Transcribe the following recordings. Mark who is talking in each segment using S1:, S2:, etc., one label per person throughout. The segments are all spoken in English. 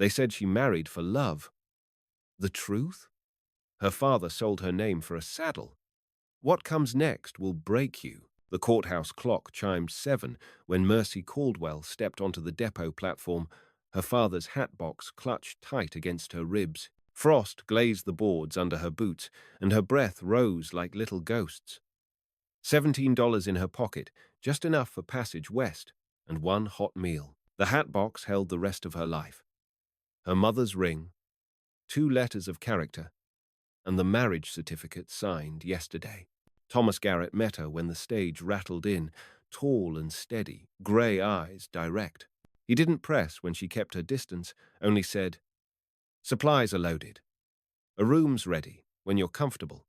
S1: They said she married for love. The truth? Her father sold her name for a saddle. What comes next will break you. The courthouse clock chimed 7 when Mercy Caldwell stepped onto the depot platform, her father's hat box clutched tight against her ribs. Frost glazed the boards under her boots, and her breath rose like little ghosts. $17 in her pocket, just enough for passage west, and one hot meal. The hat box held the rest of her life. Her mother's ring, 2 letters of character, and the marriage certificate signed yesterday. Thomas Garrett met her when the stage rattled in, tall and steady, grey eyes direct. He didn't press when she kept her distance, only said, "Supplies are loaded. A room's ready, when you're comfortable."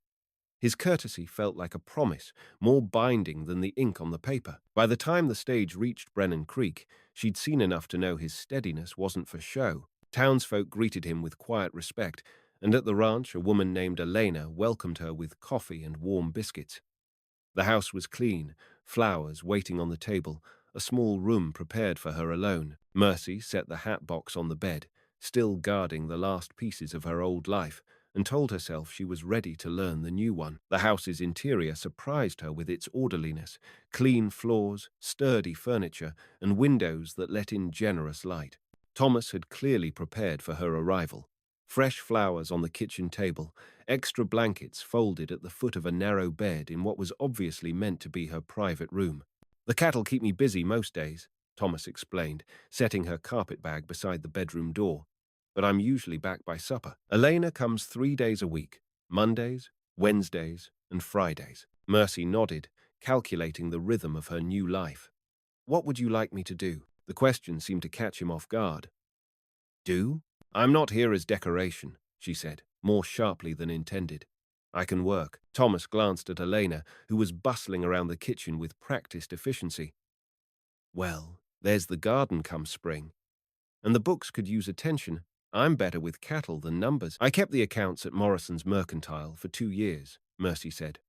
S1: His courtesy felt like a promise, more binding than the ink on the paper. By the time the stage reached Brennan Creek, she'd seen enough to know his steadiness wasn't for show. Townsfolk greeted him with quiet respect, and at the ranch a woman named Elena welcomed her with coffee and warm biscuits. The house was clean, flowers waiting on the table, a small room prepared for her alone. Mercy set the hat box on the bed, still guarding the last pieces of her old life, and told herself she was ready to learn the new one. The house's interior surprised her with its orderliness, clean floors, sturdy furniture, and windows that let in generous light. Thomas had clearly prepared for her arrival. Fresh flowers on the kitchen table, extra blankets folded at the foot of a narrow bed in what was obviously meant to be her private room. "The cattle keep me busy most days," Thomas explained, setting her carpet bag beside the bedroom door. "But I'm usually back by supper. Elena comes 3 days a week, Mondays, Wednesdays, and Fridays." Mercy nodded, calculating the rhythm of her new life. "What would you like me to do?" The question seemed to catch him off guard. "Do? I'm not here as decoration," she said, more sharply than intended. "I can work." Thomas glanced at Elena, who was bustling around the kitchen with practiced efficiency. "Well, there's the garden come spring. And the books could use attention. I'm better with cattle than numbers. I kept the accounts at Morrison's Mercantile for 2 years, Mercy said.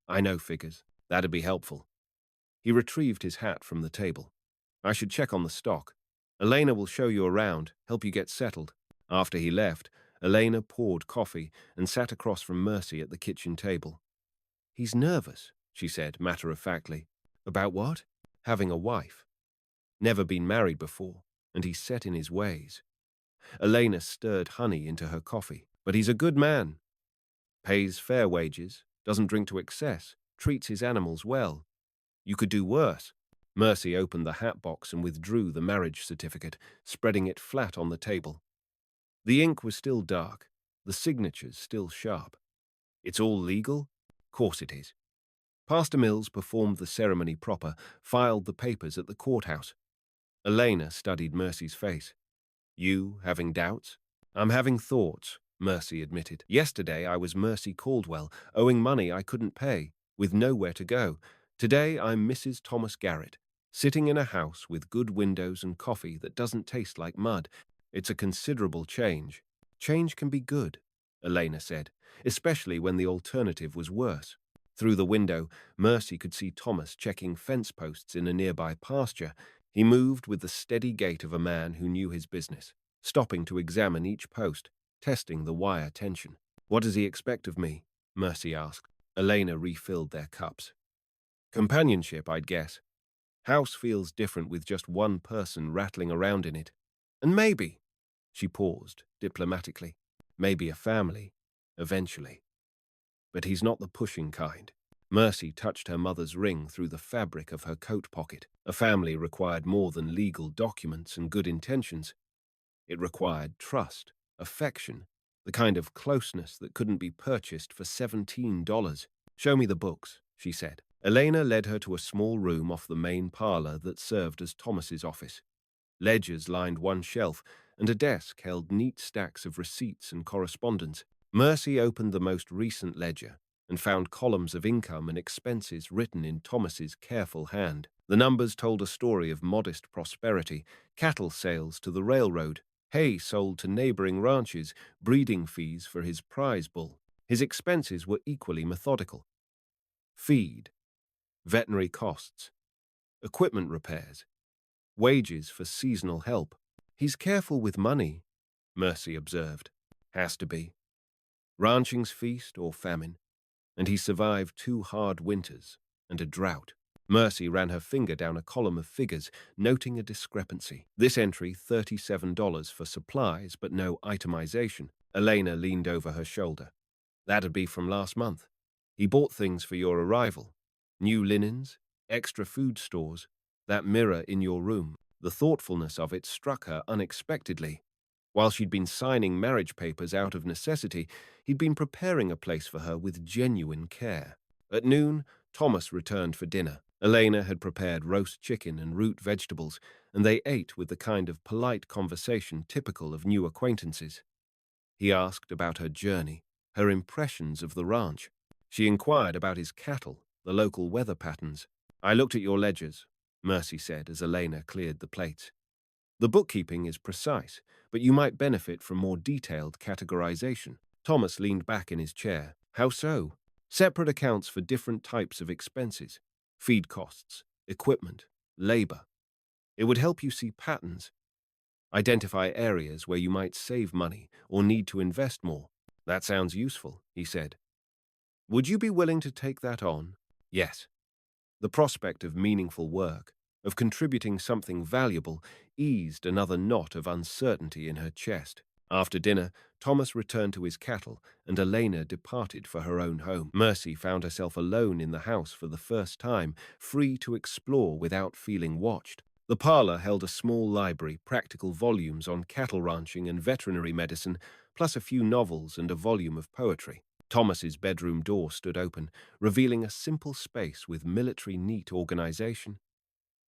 S1: "I know figures. That'd be helpful." He retrieved his hat from the table. "I should check on the stock. Elena will show you around, help you get settled." After he left, Elena poured coffee and sat across from Mercy at the kitchen table. "He's nervous," she said matter-of-factly. "About what?" "Having a wife. Never been married before, and he's set in his ways." Elena stirred honey into her coffee. "But he's a good man. Pays fair wages, doesn't drink to excess, treats his animals well. You could do worse." Mercy opened the hat box and withdrew the marriage certificate, spreading it flat on the table. The ink was still dark, the signatures still sharp. "It's all legal?" "Course it is." Pastor Mills performed the ceremony proper, filed the papers at the courthouse. Elena studied Mercy's face. "You having doubts?" "I'm having thoughts," Mercy admitted. "Yesterday I was Mercy Caldwell, owing money I couldn't pay, with nowhere to go. Today I'm Mrs. Thomas Garrett, sitting in a house with good windows and coffee that doesn't taste like mud. It's a considerable change." "Change can be good," Elena said, especially when the alternative was worse. Through the window, Mercy could see Thomas checking fence posts in a nearby pasture. He moved with the steady gait of a man who knew his business, stopping to examine each post, testing the wire tension. "What does he expect of me?" Mercy asked. Elena refilled their cups. "Companionship, I'd guess. House feels different with just one person rattling around in it. And maybe," she paused diplomatically, "maybe a family, eventually. But he's not the pushing kind." Mercy touched her mother's ring through the fabric of her coat pocket. A family required more than legal documents and good intentions. It required trust, affection, the kind of closeness that couldn't be purchased for $17. "Show me the books," she said. Elena led her to a small room off the main parlor that served as Thomas's office. Ledgers lined one shelf, and a desk held neat stacks of receipts and correspondence. Mercy opened the most recent ledger and found columns of income and expenses written in Thomas's careful hand. The numbers told a story of modest prosperity: cattle sales to the railroad, hay sold to neighboring ranches, breeding fees for his prize bull. His expenses were equally methodical: feed, veterinary costs, equipment repairs, wages for seasonal help. He's careful with money, Mercy observed. Has to be. Ranching's feast or famine, and he survived 2 hard winters and a drought. Mercy ran her finger down a column of figures, noting a discrepancy. This entry, $37 for supplies but no itemization. Elena leaned over her shoulder. That'd be from last month. He bought things for your arrival. New linens, extra food stores, that mirror in your room. The thoughtfulness of it struck her unexpectedly. While she'd been signing marriage papers out of necessity, he'd been preparing a place for her with genuine care. At noon, Thomas returned for dinner. Elena had prepared roast chicken and root vegetables, and they ate with the kind of polite conversation typical of new acquaintances. He asked about her journey, her impressions of the ranch. She inquired about his cattle, the local weather patterns. I looked at your ledgers, Mercy said as Elena cleared the plates. The bookkeeping is precise, but you might benefit from more detailed categorization. Thomas leaned back in his chair. How so? Separate accounts for different types of expenses. Feed costs, equipment, labor. It would help you see patterns. Identify areas where you might save money or need to invest more. That sounds useful, he said. Would you be willing to take that on? Yes. The prospect of meaningful work, of contributing something valuable, eased another knot of uncertainty in her chest. After dinner, Thomas returned to his cattle, and Elena departed for her own home. Mercy found herself alone in the house for the first time, free to explore without feeling watched. The parlor held a small library, practical volumes on cattle ranching and veterinary medicine, plus a few novels and a volume of poetry. Thomas's bedroom door stood open, revealing a simple space with military neat organization.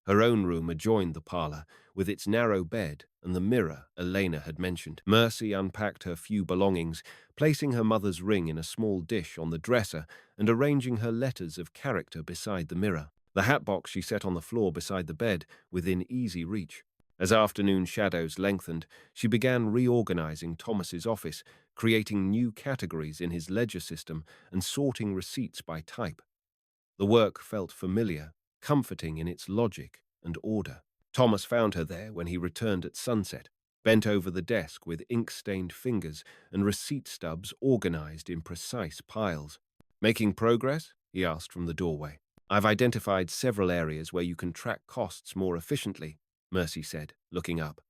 S1: Her own room adjoined the parlor, with its narrow bed and the mirror Elena had mentioned. Mercy unpacked her few belongings, placing her mother's ring in a small dish on the dresser and arranging her letters of character beside the mirror. The hatbox she set on the floor beside the bed, within easy reach. As afternoon shadows lengthened, she began reorganizing Thomas's office, creating new categories in his ledger system and sorting receipts by type. The work felt familiar, comforting in its logic and order. Thomas found her there when he returned at sunset, bent over the desk with ink-stained fingers and receipt stubs organized in precise piles. Making progress? He asked from the doorway. I've identified several areas where you can track costs more efficiently, Mercy said, looking up.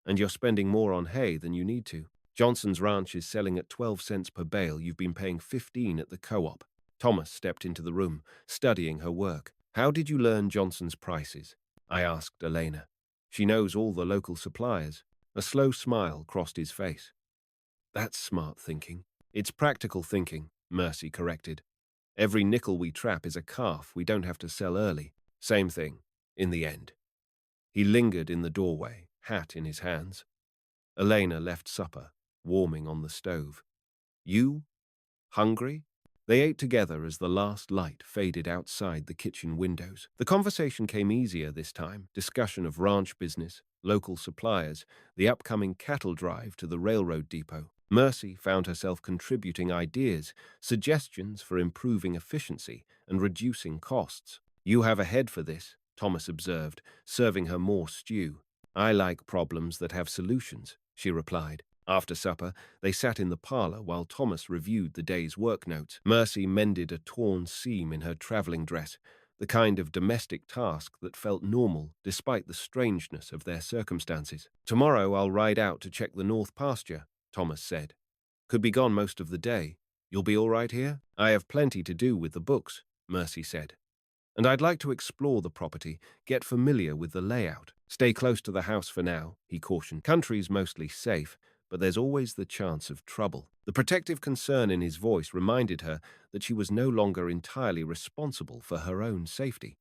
S1: And you're spending more on hay than you need to. Johnson's ranch is selling at 12 cents per bale. You've been paying 15 at the co-op. Thomas stepped into the room, studying her work. How did you learn Johnson's prices? I asked Elena. She knows all the local suppliers. A slow smile crossed his face. That's smart thinking. It's practical thinking, Mercy corrected. Every nickel we trap is a calf we don't have to sell early. Same thing, in the end. He lingered in the doorway, hat in his hands. Elena left supper, warming on the stove. You? Hungry? They ate together as the last light faded outside the kitchen windows. The conversation came easier this time. Discussion of ranch business, local suppliers, the upcoming cattle drive to the railroad depot. Mercy found herself contributing ideas, suggestions for improving efficiency and reducing costs. You have a head for this, Thomas observed, serving her more stew. I like problems that have solutions, she replied. After supper, they sat in the parlor while Thomas reviewed the day's work notes. Mercy mended a torn seam in her traveling dress, the kind of domestic task that felt normal despite the strangeness of their circumstances. Tomorrow I'll ride out to check the north pasture, Thomas said. Could be gone most of the day. You'll be all right here? I have plenty to do with the books, Mercy said. And I'd like to explore the property, get familiar with the layout. Stay close to the house for now, he cautioned. Country's mostly safe, but there's always the chance of trouble. The protective concern in his voice reminded her that she was no longer entirely responsible for her own safety.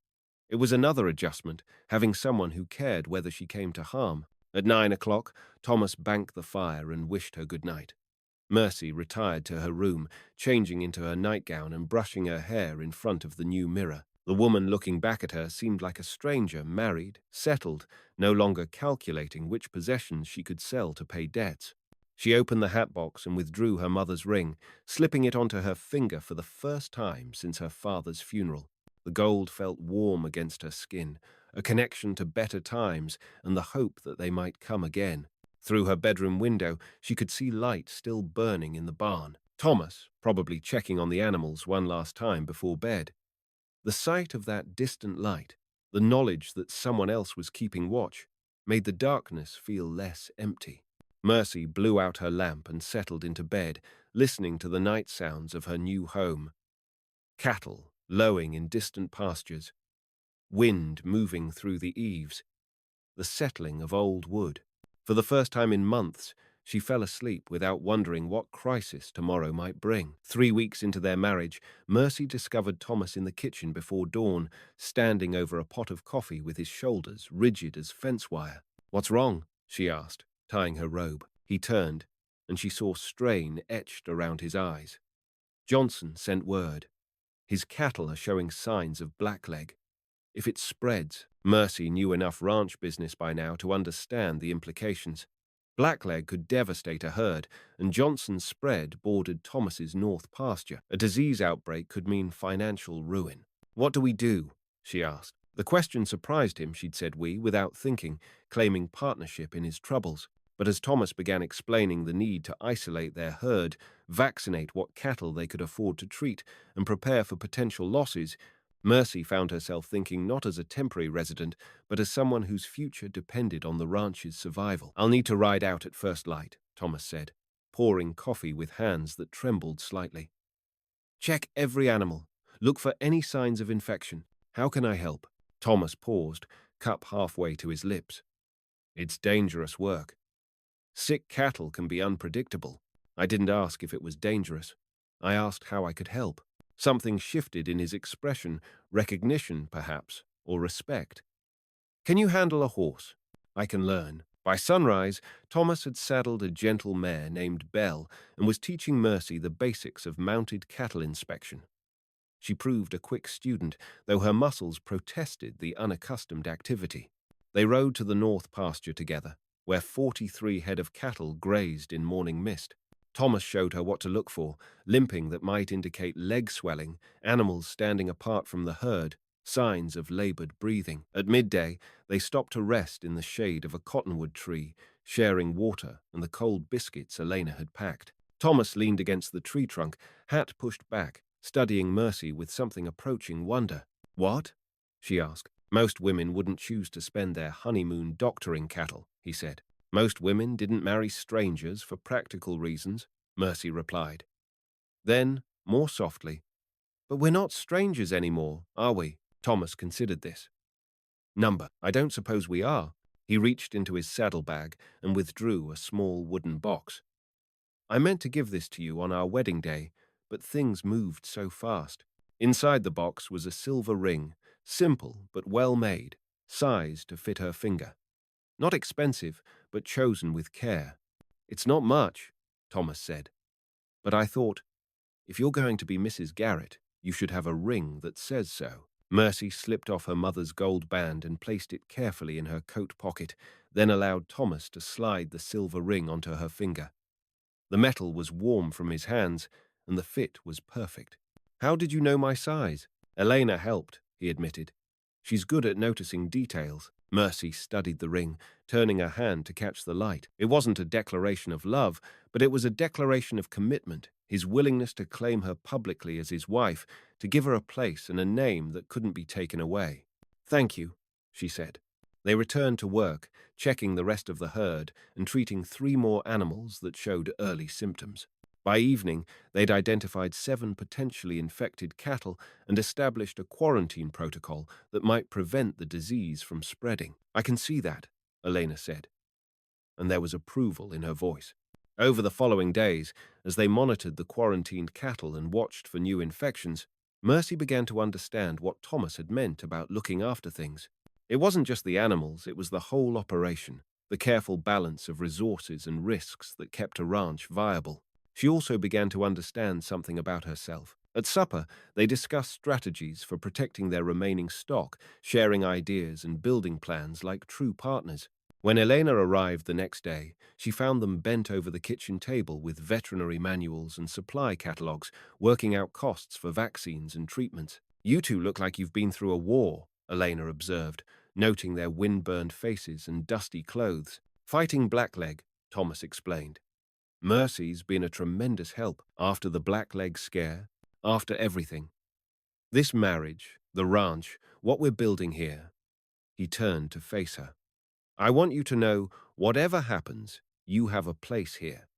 S1: It was another adjustment, having someone who cared whether she came to harm. At 9 o'clock, Thomas banked the fire and wished her good night. Mercy retired to her room, changing into her nightgown and brushing her hair in front of the new mirror. The woman looking back at her seemed like a stranger, married, settled, no longer calculating which possessions she could sell to pay debts. She opened the hatbox and withdrew her mother's ring, slipping it onto her finger for the first time since her father's funeral. The gold felt warm against her skin, a connection to better times and the hope that they might come again. Through her bedroom window, she could see light still burning in the barn. Thomas, probably checking on the animals one last time before bed. The sight of that distant light, the knowledge that someone else was keeping watch, made the darkness feel less empty. Mercy blew out her lamp and settled into bed, listening to the night sounds of her new home. Cattle lowing in distant pastures, wind moving through the eaves, the settling of old wood. For the first time in months, she fell asleep without wondering what crisis tomorrow might bring. 3 weeks into their marriage, Mercy discovered Thomas in the kitchen before dawn, standing over a pot of coffee with his shoulders rigid as fence wire. "What's wrong?" she asked, tying her robe. He turned, and she saw strain etched around his eyes. "Johnson sent word. His cattle are showing signs of blackleg. If it spreads," Mercy knew enough ranch business by now to understand the implications. Blackleg could devastate a herd, and Johnson's spread bordered Thomas's north pasture. A disease outbreak could mean financial ruin. "What do we do?" she asked. The question surprised him. She'd said "we" without thinking, claiming partnership in his troubles. But as Thomas began explaining the need to isolate their herd, vaccinate what cattle they could afford to treat, and prepare for potential losses, Mercy found herself thinking not as a temporary resident, but as someone whose future depended on the ranch's survival. "I'll need to ride out at first light," Thomas said, pouring coffee with hands that trembled slightly. "Check every animal. Look for any signs of infection. How can I help?" Thomas paused, cup halfway to his lips. "It's dangerous work. Sick cattle can be unpredictable. I didn't ask if it was dangerous. I asked how I could help." Something shifted in his expression, recognition, perhaps, or respect. "Can you handle a horse?" "I can learn." By sunrise, Thomas had saddled a gentle mare named Belle and was teaching Mercy the basics of mounted cattle inspection. She proved a quick student, though her muscles protested the unaccustomed activity. They rode to the north pasture together, where 43 head of cattle grazed in morning mist. Thomas showed her what to look for: limping that might indicate leg swelling, animals standing apart from the herd, signs of labored breathing. At midday, they stopped to rest in the shade of a cottonwood tree, sharing water and the cold biscuits Elena had packed. Thomas leaned against the tree trunk, hat pushed back, studying Mercy with something approaching wonder. "What?" she asked. "Most women wouldn't choose to spend their honeymoon doctoring cattle," he said. "Most women didn't marry strangers for practical reasons," Mercy replied. Then, more softly, "But we're not strangers anymore, are we?" Thomas considered this. I don't suppose we are." He reached into his saddlebag and withdrew a small wooden box. "I meant to give this to you on our wedding day, but things moved so fast." Inside the box was a silver ring, simple but well made, sized to fit her finger. Not expensive, but chosen with care. "It's not much," Thomas said. "But I thought, if you're going to be Mrs. Garrett, you should have a ring that says so." Mercy slipped off her mother's gold band and placed it carefully in her coat pocket, then allowed Thomas to slide the silver ring onto her finger. The metal was warm from his hands, and the fit was perfect. "How did you know my size?" "Elena helped," he admitted. "She's good at noticing details." Mercy studied the ring, turning her hand to catch the light. It wasn't a declaration of love, but it was a declaration of commitment, his willingness to claim her publicly as his wife, to give her a place and a name that couldn't be taken away. "Thank you," she said. They returned to work, checking the rest of the herd and treating 3 more animals that showed early symptoms. By evening, they'd identified 7 potentially infected cattle and established a quarantine protocol that might prevent the disease from spreading. "I can see that," Elena said, and there was approval in her voice. Over the following days, as they monitored the quarantined cattle and watched for new infections, Mercy began to understand what Thomas had meant about looking after things. It wasn't just the animals, it was the whole operation, the careful balance of resources and risks that kept a ranch viable. She also began to understand something about herself. At supper, they discussed strategies for protecting their remaining stock, sharing ideas and building plans like true partners. When Elena arrived the next day, she found them bent over the kitchen table with veterinary manuals and supply catalogs, working out costs for vaccines and treatments. "You two look like you've been through a war," Elena observed, noting their wind-burned faces and dusty clothes. "Fighting Blackleg," Thomas explained. "Mercy's been a tremendous help after the Blackleg scare, after everything. This marriage, the ranch, what we're building here." He turned to face her. "I want you to know, whatever happens, you have a place here.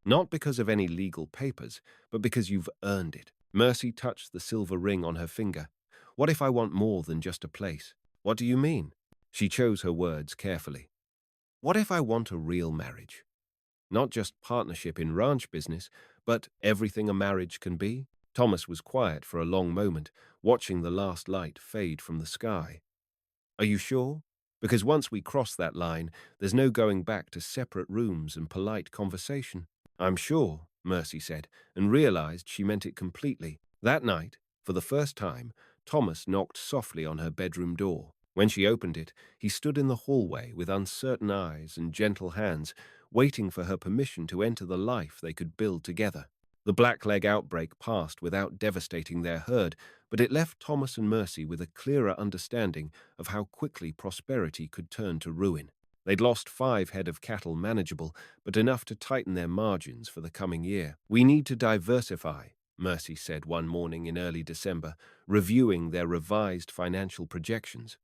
S1: Not because of any legal papers, but because you've earned it." Mercy touched the silver ring on her finger. "What if I want more than just a place?" "What do you mean?" She chose her words carefully. "What if I want a real marriage? Not just partnership in ranch business, but everything a marriage can be?" Thomas was quiet for a long moment, watching the last light fade from the sky. "Are you sure? Because once we cross that line, there's no going back to separate rooms and polite conversation." "I'm sure," Mercy said, and realized she meant it completely. That night, for the first time, Thomas knocked softly on her bedroom door. When she opened it, he stood in the hallway with uncertain eyes and gentle hands, waiting for her permission to enter the life they could build together. The Blackleg outbreak passed without devastating their herd, but it left Thomas and Mercy with a clearer understanding of how quickly prosperity could turn to ruin. They'd lost 5 head of cattle manageable, but enough to tighten their margins for the coming year. "We need to diversify," Mercy said one morning in early December, reviewing their revised financial projections.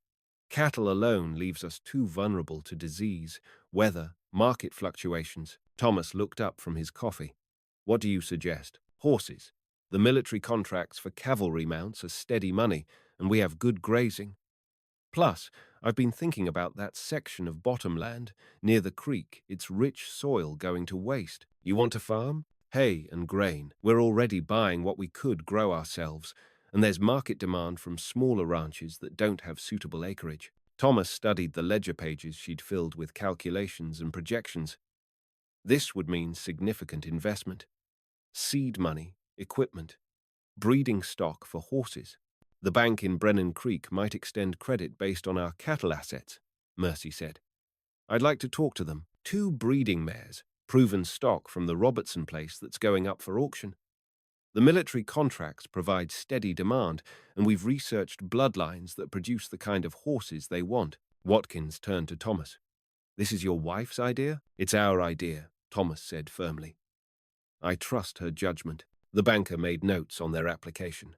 S1: "Cattle alone leaves us too vulnerable to disease, weather, market fluctuations." Thomas looked up from his coffee. "What do you suggest?" "Horses. The military contracts for cavalry mounts are steady money, and we have good grazing. Plus, I've been thinking about that section of bottomland near the creek, its rich soil going to waste. You want to farm? Hay and grain. We're already buying what we could grow ourselves, and there's market demand from smaller ranches that don't have suitable acreage." Thomas studied the ledger pages she'd filled with calculations and projections. This would mean significant investment. Seed money, equipment, breeding stock for horses. The bank in Brennan Creek might extend credit based on our cattle assets, Mercy said. "I'd like to talk to them. 2 breeding mares, proven stock from the Robertson place that's going up for auction. The military contracts provide steady demand, and we've researched bloodlines that produce the kind of horses they want." Watkins turned to Thomas. "This is your wife's idea?" "It's our idea," Thomas said firmly. "I trust her judgment." The banker made notes on their application.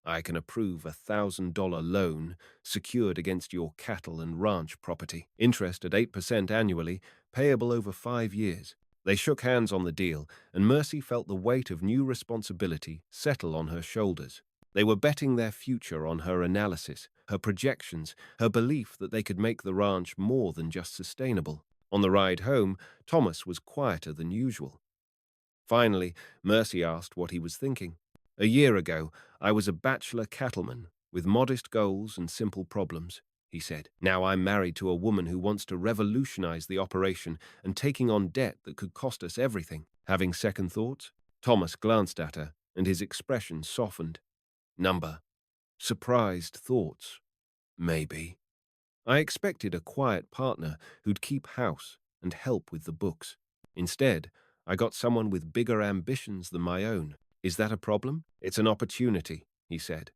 S1: "I can approve a $1,000 loan secured against your cattle and ranch property. Interest at 8% annually, payable over 5 years." They shook hands on the deal, and Mercy felt the weight of new responsibility settle on her shoulders. They were betting their future on her analysis, her projections, her belief that they could make the ranch more than just sustainable. On the ride home, Thomas was quieter than usual. Finally, Mercy asked what he was thinking. "A year ago, I was a bachelor cattleman with modest goals and simple problems," he said. "Now I'm married to a woman who wants to revolutionize the operation and taking on debt that could cost us everything." Having second thoughts? Thomas glanced at her, and his expression softened. "Number. Surprised thoughts. Maybe. I expected a quiet partner who'd keep house and help with the books. Instead, I got someone with bigger ambitions than my own. Is that a problem?" "It's an opportunity," he said.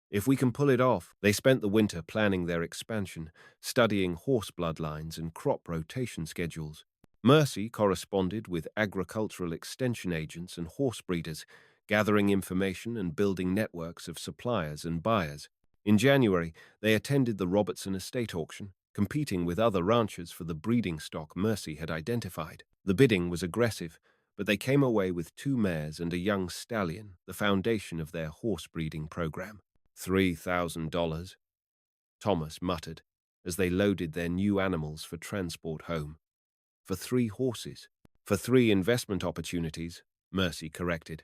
S1: "If we can pull it off." They spent the winter planning their expansion, studying horse bloodlines and crop rotation schedules. Mercy corresponded with agricultural extension agents and horse breeders, gathering information and building networks of suppliers and buyers. In January, they attended the Robertson estate auction, competing with other ranchers for the breeding stock Mercy had identified. The bidding was aggressive, but they came away with 2 mares and a young stallion, the foundation of their horse breeding program. $3,000, Thomas muttered, as they loaded their new animals for transport home. "For 3 horses." "For 3 investment opportunities," Mercy corrected.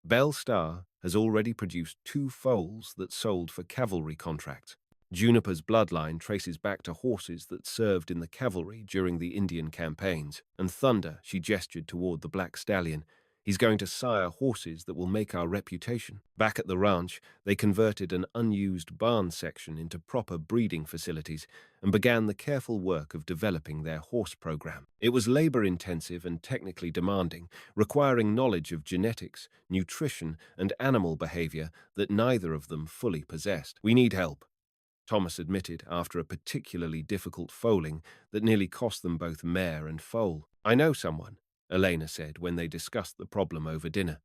S1: "Bell Star has already produced 2 foals that sold for cavalry contracts. Juniper's bloodline traces back to horses that served in the cavalry during the Indian campaigns. And Thunder," she gestured toward the black stallion, "he's going to sire horses that will make our reputation." Back at the ranch, they converted an unused barn section into proper breeding facilities and began the careful work of developing their horse program. It was labor-intensive and technically demanding, requiring knowledge of genetics, nutrition, and animal behavior that neither of them fully possessed. "We need help." Thomas admitted after a particularly difficult foaling that nearly cost them both mare and foal. I know someone, Elena said when they discussed the problem over dinner.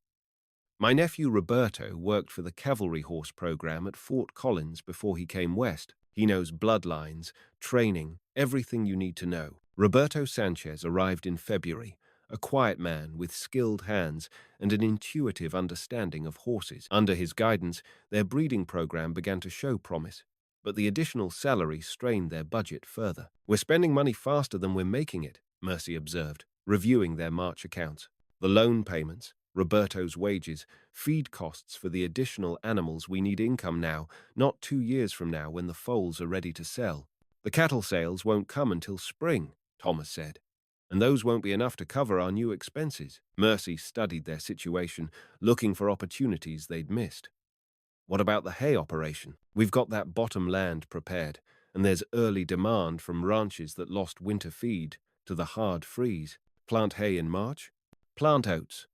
S1: My nephew Roberto worked for the cavalry horse program at Fort Collins before he came west. He knows bloodlines, training, everything you need to know. Roberto Sanchez arrived in February, a quiet man with skilled hands and an intuitive understanding of horses. Under his guidance, their breeding program began to show promise, but the additional salary strained their budget further. We're spending money faster than we're making it, Mercy observed, reviewing their March accounts. The loan payments, Roberto's wages, feed costs for the additional animals we need income now, not 2 years from now when the foals are ready to sell. The cattle sales won't come until spring, Thomas said, and those won't be enough to cover our new expenses. Mercy studied their situation, looking for opportunities they'd missed. What about the hay operation? We've got that bottom land prepared, and there's early demand from ranches that lost winter feed to the hard freeze. Plant hay in March? Plant oats.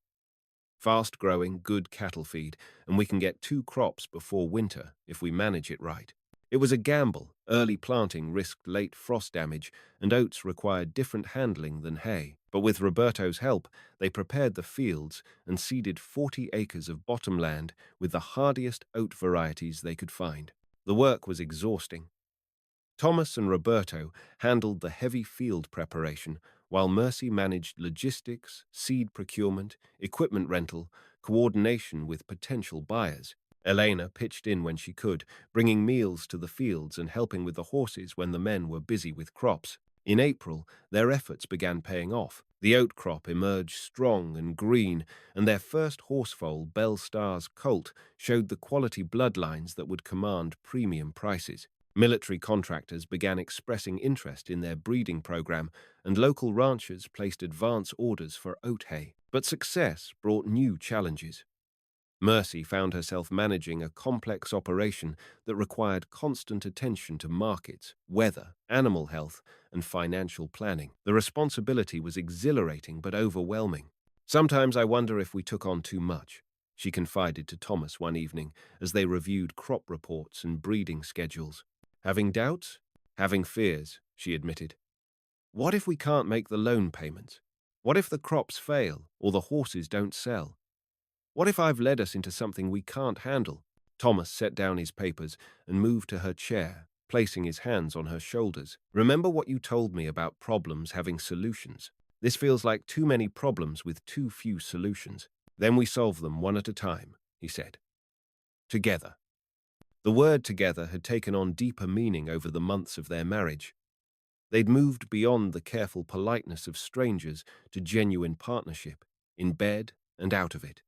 S1: Fast-growing, good cattle feed, and we can get 2 crops before winter if we manage it right. It was a gamble. Early planting risked late frost damage, and oats required different handling than hay. But with Roberto's help, they prepared the fields and seeded 40 acres of bottomland with the hardiest oat varieties they could find. The work was exhausting. Thomas and Roberto handled the heavy field preparation, while Mercy managed logistics, seed procurement, equipment rental, coordination with potential buyers. Elena pitched in when she could, bringing meals to the fields and helping with the horses when the men were busy with crops. In April, their efforts began paying off. The oat crop emerged strong and green, and their first horsefoal, Bell Star's colt, showed the quality bloodlines that would command premium prices. Military contractors began expressing interest in their breeding program, and local ranchers placed advance orders for oat hay. But success brought new challenges. Mercy found herself managing a complex operation that required constant attention to markets, weather, animal health, and financial planning. The responsibility was exhilarating but overwhelming. Sometimes I wonder if we took on too much, she confided to Thomas one evening as they reviewed crop reports and breeding schedules. Having doubts? Having fears, she admitted. What if we can't make the loan payments? What if the crops fail or the horses don't sell? What if I've led us into something we can't handle? Thomas set down his papers and moved to her chair, placing his hands on her shoulders. Remember what you told me about problems having solutions? This feels like too many problems with too few solutions. Then we solve them one at a time, he said. Together. The word together had taken on deeper meaning over the months of their marriage. They'd moved beyond the careful politeness of strangers to genuine partnership, in bed and out of it,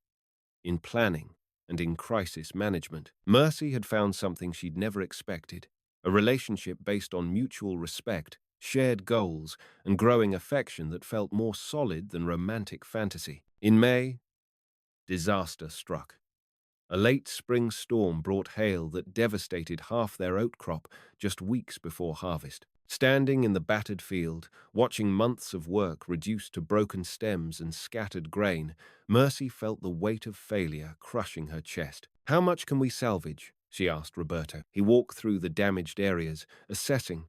S1: in planning and in crisis management. Mercy had found something she'd never expected, a relationship based on mutual respect, shared goals, and growing affection that felt more solid than romantic fantasy. In May, disaster struck. A late spring storm brought hail that devastated half their oat crop just weeks before harvest. Standing in the battered field, watching months of work reduced to broken stems and scattered grain, Mercy felt the weight of failure crushing her chest. How much can we salvage? She asked Roberto. He walked through the damaged areas, assessing.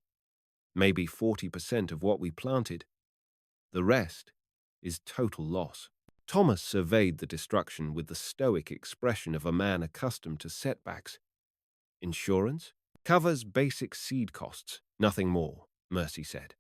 S1: Maybe 40% of what we planted. The rest is total loss. Thomas surveyed the destruction with the stoic expression of a man accustomed to setbacks. Insurance? Covers basic seed costs, nothing more, Mercy said.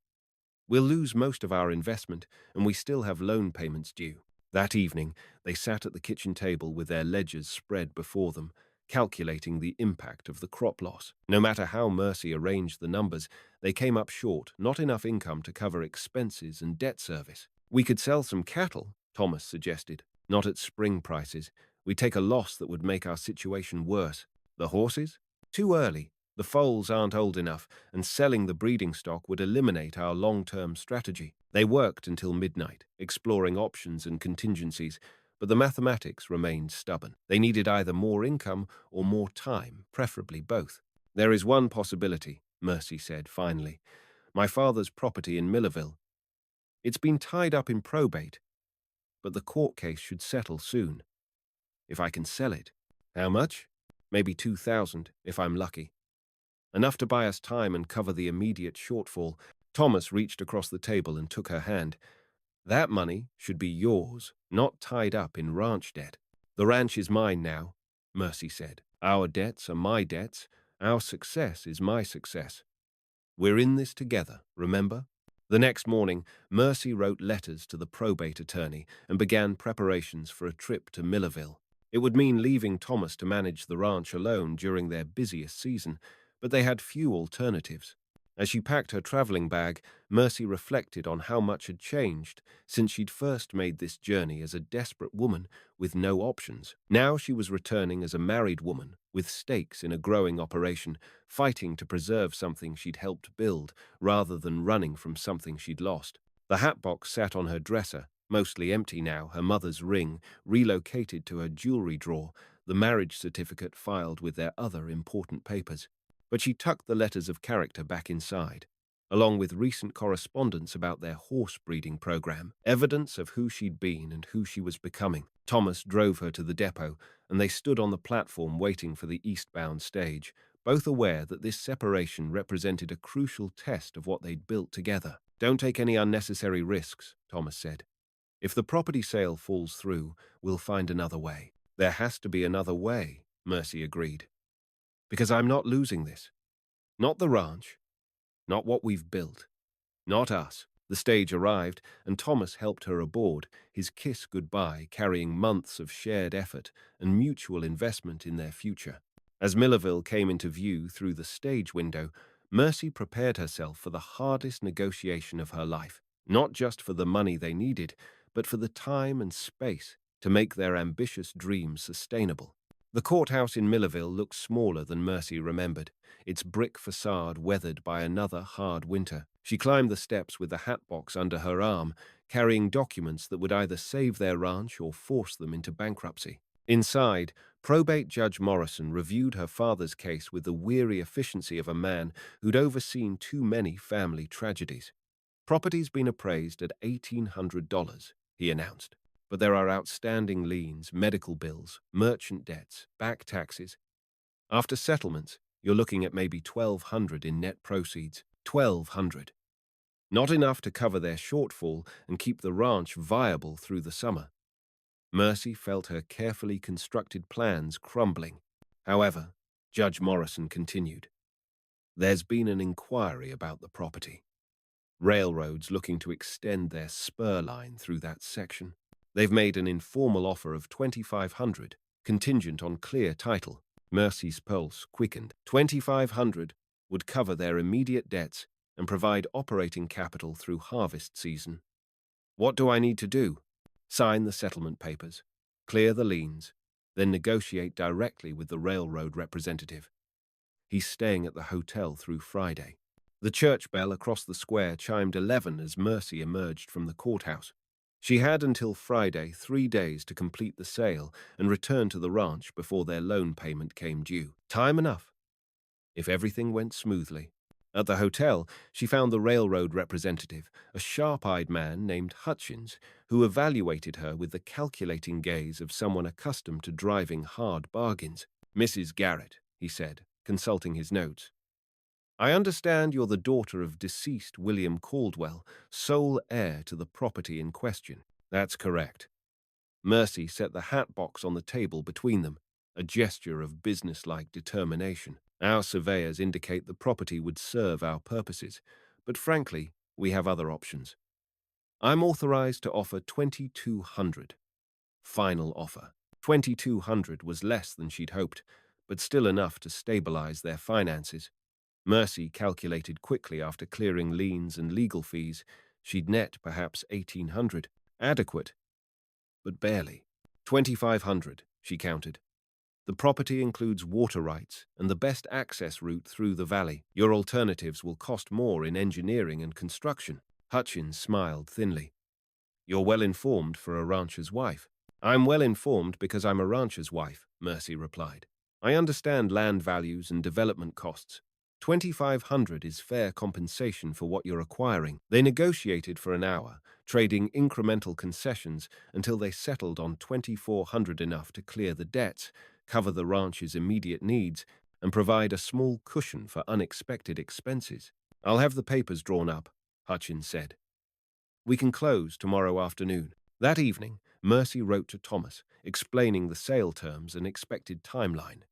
S1: We'll lose most of our investment, and we still have loan payments due. That evening, they sat at the kitchen table with their ledgers spread before them, calculating the impact of the crop loss. No matter how Mercy arranged the numbers, they came up short, not enough income to cover expenses and debt service. We could sell some cattle, Thomas suggested. Not at spring prices. We'd take a loss that would make our situation worse. The horses? Too early. The foals aren't old enough, and selling the breeding stock would eliminate our long-term strategy. They worked until midnight, exploring options and contingencies, but the mathematics remained stubborn. They needed either more income or more time, preferably both. There is one possibility, Mercy said finally. My father's property in Millerville. It's been tied up in probate, but the court case should settle soon. If I can sell it. How much? Maybe 2,000, if I'm lucky. Enough to buy us time and cover the immediate shortfall. Thomas reached across the table and took her hand. That money should be yours, not tied up in ranch debt. The ranch is mine now, Mercy said. Our debts are my debts. Our success is my success. We're in this together, remember? The next morning, Mercy wrote letters to the probate attorney and began preparations for a trip to Millerville. It would mean leaving Thomas to manage the ranch alone during their busiest season, but they had few alternatives. As she packed her traveling bag, Mercy reflected on how much had changed since she'd first made this journey as a desperate woman with no options. Now she was returning as a married woman with stakes in a growing operation, fighting to preserve something she'd helped build rather than running from something she'd lost. The hatbox sat on her dresser, mostly empty now, her mother's ring relocated to her jewelry drawer, the marriage certificate filed with their other important papers. But she tucked the letters of character back inside, along with recent correspondence about their horse breeding program, evidence of who she'd been and who she was becoming. Thomas drove her to the depot, and they stood on the platform waiting for the eastbound stage, both aware that this separation represented a crucial test of what they'd built together. Don't take any unnecessary risks, Thomas said. If the property sale falls through, we'll find another way. There has to be another way, Mercy agreed. Because I'm not losing this. Not the ranch. Not what we've built. Not us. The stage arrived, and Thomas helped her aboard, his kiss goodbye carrying months of shared effort and mutual investment in their future. As Millerville came into view through the stage window, Mercy prepared herself for the hardest negotiation of her life, not just for the money they needed, but for the time and space to make their ambitious dreams sustainable. The courthouse in Millerville looked smaller than Mercy remembered, its brick facade weathered by another hard winter. She climbed the steps with the hatbox under her arm, carrying documents that would either save their ranch or force them into bankruptcy. Inside, probate Judge Morrison reviewed her father's case with the weary efficiency of a man who'd overseen too many family tragedies. Property's been appraised at $1,800, he announced. But there are outstanding liens, medical bills, merchant debts, back taxes. After settlements, you're looking at maybe $1,200 in net proceeds. $1,200. Not enough to cover their shortfall and keep the ranch viable through the summer. Mercy felt her carefully constructed plans crumbling. However, Judge Morrison continued. There's been an inquiry about the property. Railroads looking to extend their spur line through that section. They've made an informal offer of $2,500, contingent on clear title. Mercy's pulse quickened. $2,500 would cover their immediate debts and provide operating capital through harvest season. What do I need to do? Sign the settlement papers, clear the liens, then negotiate directly with the railroad representative. He's staying at the hotel through Friday. The church bell across the square chimed 11 as Mercy emerged from the courthouse. She had until Friday, 3 days to complete the sale and return to the ranch before their loan payment came due. Time enough, if everything went smoothly. At the hotel, she found the railroad representative, a sharp-eyed man named Hutchins, who evaluated her with the calculating gaze of someone accustomed to driving hard bargains. Mrs. Garrett, he said, consulting his notes. I understand you're the daughter of deceased William Caldwell, sole heir to the property in question. That's correct. Mercy set the hatbox on the table between them, a gesture of businesslike determination. Our surveyors indicate the property would serve our purposes, but frankly, we have other options. I'm authorized to offer $2,200. Final offer. $2,200 was less than she'd hoped, but still enough to stabilize their finances. Mercy calculated quickly after clearing liens and legal fees. She'd net perhaps $1,800. Adequate, but barely. $2,500, she counted. The property includes water rights and the best access route through the valley. Your alternatives will cost more in engineering and construction. Hutchins smiled thinly. You're well informed for a rancher's wife. I'm well informed because I'm a rancher's wife, Mercy replied. I understand land values and development costs. $2,500 is fair compensation for what you're acquiring. They negotiated for an hour, trading incremental concessions until they settled on $2,400, enough to clear the debts, cover the ranch's immediate needs, and provide a small cushion for unexpected expenses. "I'll have the papers drawn up," Hutchins said. "We can close tomorrow afternoon." That evening, Mercy wrote to Thomas, explaining the sale terms and expected timeline.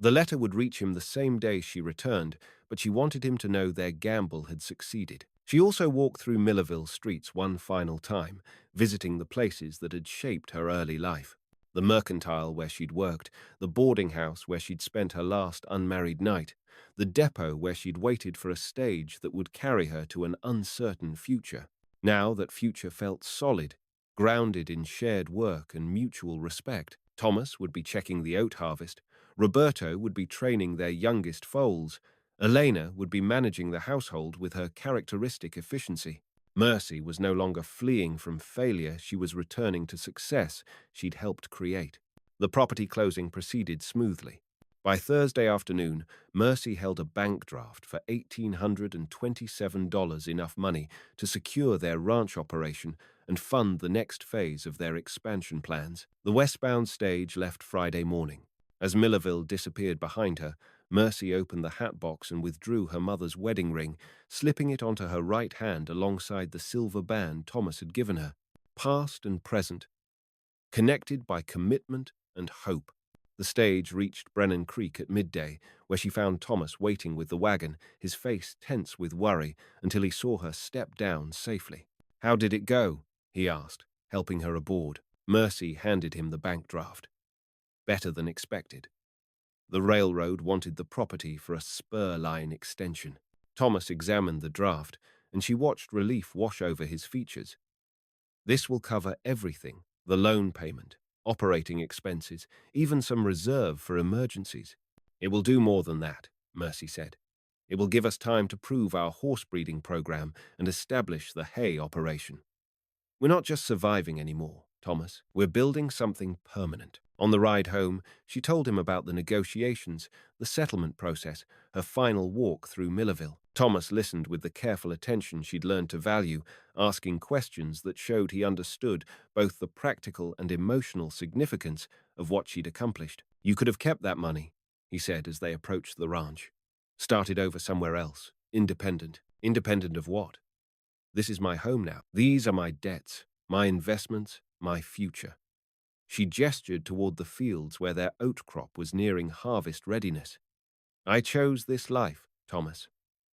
S1: The letter would reach him the same day she returned, but she wanted him to know their gamble had succeeded. She also walked through Millerville streets one final time, visiting the places that had shaped her early life. The mercantile where she'd worked, the boarding house where she'd spent her last unmarried night, the depot where she'd waited for a stage that would carry her to an uncertain future. Now that future felt solid, grounded in shared work and mutual respect. Thomas would be checking the oat harvest, Roberto would be training their youngest foals, Elena would be managing the household with her characteristic efficiency. Mercy was no longer fleeing from failure, she was returning to success she'd helped create. The property closing proceeded smoothly. By Thursday afternoon, Mercy held a bank draft for $1,827, enough money to secure their ranch operation and fund the next phase of their expansion plans. The westbound stage left Friday morning. As Millerville disappeared behind her, Mercy opened the hat box and withdrew her mother's wedding ring, slipping it onto her right hand alongside the silver band Thomas had given her. Past and present, connected by commitment and hope. The stage reached Brennan Creek at midday, where she found Thomas waiting with the wagon, his face tense with worry, until he saw her step down safely. "How did it go?" he asked, helping her aboard. Mercy handed him the bank draft. "Better than expected." The railroad wanted the property for a spur line extension. Thomas examined the draft, and she watched relief wash over his features. "This will cover everything: the loan payment, operating expenses, even some reserve for emergencies." "It will do more than that," Mercy said. "It will give us time to prove our horse breeding program and establish the hay operation. We're not just surviving anymore, Thomas. We're building something permanent." On the ride home, she told him about the negotiations, the settlement process, her final walk through Millerville. Thomas listened with the careful attention she'd learned to value, asking questions that showed he understood both the practical and emotional significance of what she'd accomplished. "You could have kept that money," he said as they approached the ranch. "Started over somewhere else, independent." "Independent of what?" "This is my home now. These are my debts, my investments, my future." She gestured toward the fields where their oat crop was nearing harvest readiness. "I chose this life, Thomas.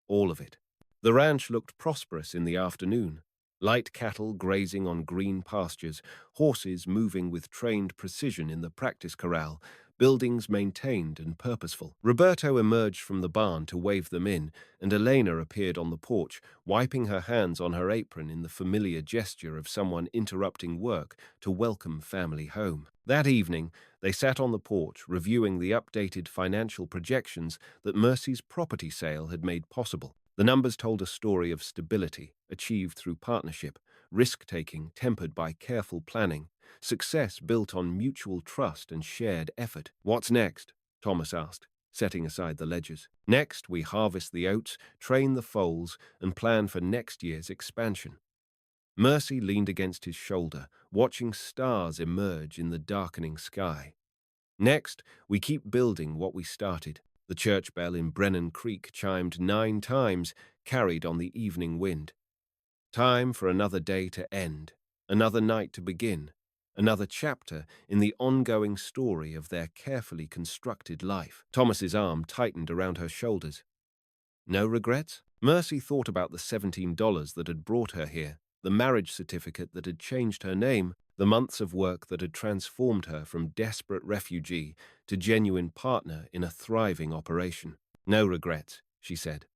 S1: All of it." The ranch looked prosperous in the afternoon. Light cattle grazing on green pastures, horses moving with trained precision in the practice corral, buildings maintained and purposeful. Roberto emerged from the barn to wave them in, and Elena appeared on the porch, wiping her hands on her apron in the familiar gesture of someone interrupting work to welcome family home. That evening, they sat on the porch reviewing the updated financial projections that Mercy's property sale had made possible. The numbers told a story of stability, achieved through partnership, risk-taking tempered by careful planning, success built on mutual trust and shared effort. "What's next?" Thomas asked, setting aside the ledgers. "Next, we harvest the oats, train the foals, and plan for next year's expansion." Mercy leaned against his shoulder, watching stars emerge in the darkening sky. "Next, we keep building what we started." The church bell in Brennan Creek chimed 9 times, carried on the evening wind. Time for another day to end, another night to begin, another chapter in the ongoing story of their carefully constructed life. Thomas's arm tightened around her shoulders. "No regrets?" Mercy thought about the $17 that had brought her here, the marriage certificate that had changed her name, the months of work that had transformed her from desperate refugee to genuine partner in a thriving operation. "No regrets," she said.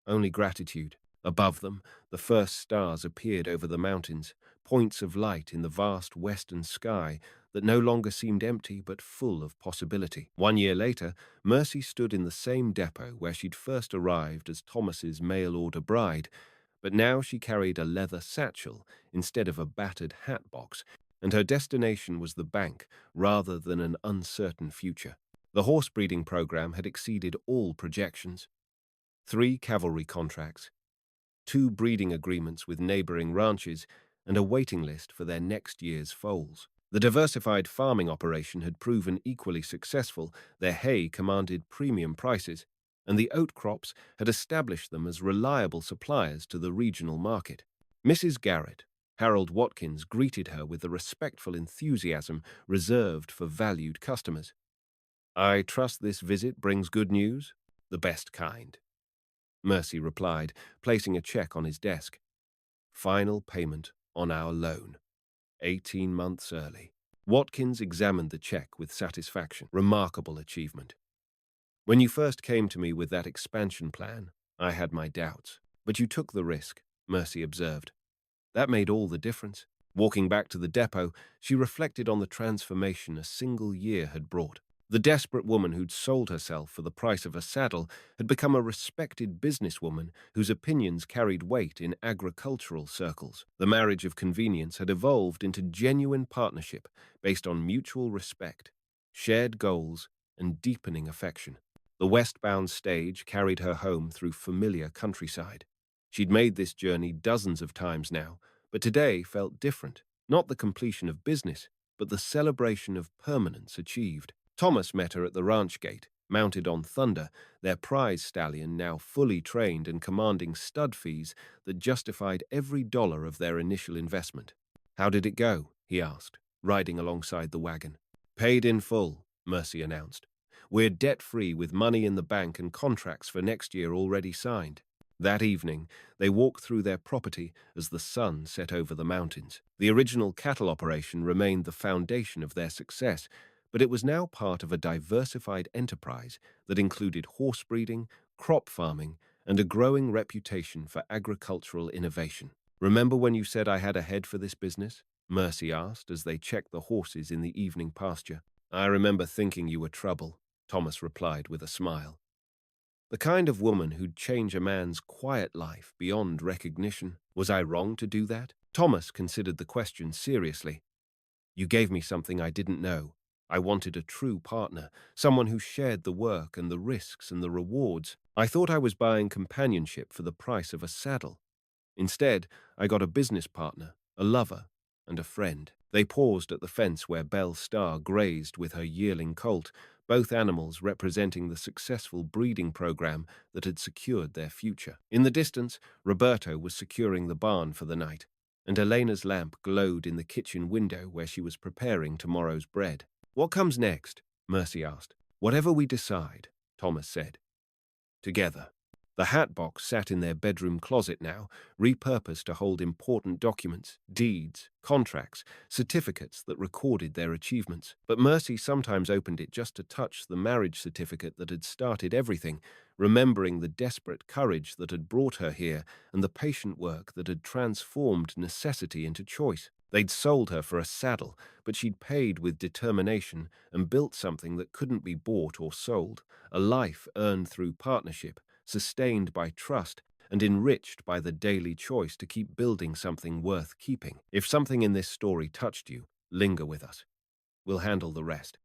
S1: "Only gratitude." Above them, the first stars appeared over the mountains, points of light in the vast western sky that no longer seemed empty but full of possibility. 1 year later, Mercy stood in the same depot where she'd first arrived as Thomas's mail-order bride, but now she carried a leather satchel instead of a battered hat box, and her destination was the bank rather than an uncertain future. The horse breeding program had exceeded all projections. 3 cavalry contracts, 2 breeding agreements with neighboring ranches, and a waiting list for their next year's foals. The diversified farming operation had proven equally successful, their hay commanded premium prices, and the oat crops had established them as reliable suppliers to the regional market. Mrs. Garrett, Harold Watkins greeted her with the respectful enthusiasm reserved for valued customers. "I trust this visit brings good news? The best kind," Mercy replied, placing a check on his desk. "Final payment on our loan. 18 months early." Watkins examined the check with satisfaction. "Remarkable achievement. When you first came to me with that expansion plan, I had my doubts. But you took the risk," Mercy observed. "That made all the difference." Walking back to the depot, she reflected on the transformation a single year had brought. The desperate woman who'd sold herself for the price of a saddle had become a respected businesswoman whose opinions carried weight in agricultural circles. The marriage of convenience had evolved into genuine partnership based on mutual respect, shared goals, and deepening affection. The westbound stage carried her home through familiar countryside. She'd made this journey dozens of times now, but today felt different. Not the completion of business, but the celebration of permanence achieved. Thomas met her at the ranch gate, mounted on Thunder, their prize stallion now fully trained and commanding stud fees that justified every dollar of their initial investment. "How did it go?" he asked, riding alongside the wagon. "Paid in full," Mercy announced. "We're debt-free with money in the bank and contracts for next year already signed." That evening, they walked through their property as the sun set over the mountains. The original cattle operation remained the foundation of their success, but it was now part of a diversified enterprise that included horse breeding, crop farming, and a growing reputation for agricultural innovation. "Remember when you said I had a head for this business?" Mercy asked as they checked the horses in the evening pasture. "I remember thinking you were trouble," Thomas replied with a smile. "The kind of woman who'd change a man's quiet life beyond recognition. Was I wrong to do that?" Thomas considered the question seriously. "You gave me something I didn't know. I wanted a true partner, someone who shared the work and the risks and the rewards. I thought I was buying companionship for the price of a saddle. Instead, I got a business partner, a lover, and a friend." They paused at the fence where Belle Starr grazed with her yearling colt, both animals representing the successful breeding program that had secured their future. In the distance, Roberto was securing the barn for the night, and Elena's lamp glowed in the kitchen window where she was preparing tomorrow's bread. "What comes next?" Mercy asked. "Whatever we decide," Thomas said. "Together." The hat box sat in their bedroom closet now, repurposed to hold important documents, deeds, contracts, certificates that recorded their achievements. But Mercy sometimes opened it just to touch the marriage certificate that had started everything, remembering the desperate courage that had brought her here and the patient work that had transformed necessity into choice. They'd sold her for a saddle, but she'd paid with determination and built something that couldn't be bought or sold, a life earned through partnership, sustained by trust, and enriched by the daily choice to keep building something worth keeping. If something in this story touched you, linger with us. We'll handle the rest.